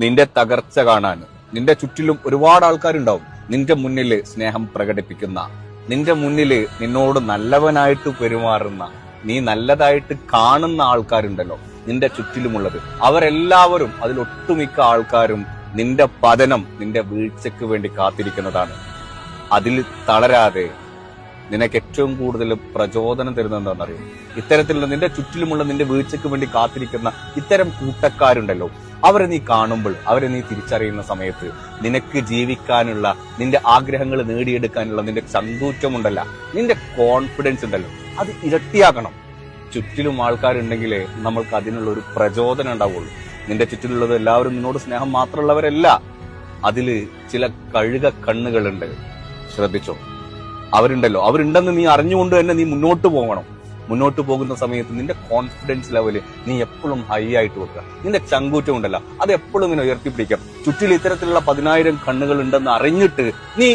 നിന്റെ തകർച്ച കാണാൻ നിന്റെ ചുറ്റിലും ഒരുപാട് ആൾക്കാരുണ്ടാവും. നിന്റെ മുന്നിൽ സ്നേഹം പ്രകടിപ്പിക്കുന്ന, നിന്റെ മുന്നിൽ നിന്നോട് നല്ലവനായിട്ട് പെരുമാറുന്ന, നീ നല്ലതായിട്ട് കാണുന്ന ആൾക്കാരുണ്ടല്ലോ നിന്റെ ചുറ്റിലുമുള്ളത്. അവരെല്ലാവരും, അതിലൊട്ടുമിക്ക ആൾക്കാരും നിന്റെ പതനം, നിന്റെ വീഴ്ചയ്ക്ക് വേണ്ടി കാത്തിരിക്കുന്നതാണ്. അതിൽ തളരാതെ നിനക്ക് ഏറ്റവും കൂടുതൽ പ്രചോദനം തരുന്നത് എന്താണെന്നറിയും? ഇത്തരത്തിലുള്ള നിന്റെ ചുറ്റിലുമുള്ള നിന്റെ വീഴ്ചയ്ക്ക് വേണ്ടി കാത്തിരിക്കുന്ന ഇത്തരം കൂട്ടക്കാരുണ്ടല്ലോ, അവരെ നീ കാണുമ്പോൾ, അവരെ നീ തിരിച്ചറിയുന്ന സമയത്ത് നിനക്ക് ജീവിക്കാനുള്ള, നിന്റെ ആഗ്രഹങ്ങൾ നേടിയെടുക്കാനുള്ള നിന്റെ ചങ്കൂറ്റമുണ്ടല്ല, നിന്റെ കോൺഫിഡൻസ് ഉണ്ടല്ലോ, അത് ഇരട്ടിയാക്കണം. ചുറ്റിലും ആൾക്കാരുണ്ടെങ്കിലേ നമ്മൾക്ക് അതിനുള്ള ഒരു പ്രചോദനം ഉണ്ടാവുള്ളൂ. നിന്റെ ചുറ്റിലുള്ളത് എല്ലാവരും നിന്നോട് സ്നേഹം മാത്രമുള്ളവരല്ല. അതില് ചില കഴുക കണ്ണുകളുണ്ട്, ശ്രദ്ധിച്ചോ. അവരുണ്ടല്ലോ, അവരുണ്ടെന്ന് നീ അറിഞ്ഞുകൊണ്ട് തന്നെ നീ മുന്നോട്ട് പോകണം. മുന്നോട്ട് പോകുന്ന സമയത്ത് നിന്റെ കോൺഫിഡൻസ് ലെവല് നീ എപ്പോഴും ഹൈ ആയിട്ട് വെക്കുക. നിന്റെ ചങ്കൂറ്റം ഉണ്ടല്ലോ, അത് എപ്പോഴും ഇങ്ങനെ ഉയർത്തിപ്പിടിക്കാം. ചുറ്റിൽ ഇത്തരത്തിലുള്ള 10,000 കണ്ണുകൾ ഉണ്ടെന്ന് അറിഞ്ഞിട്ട് നീ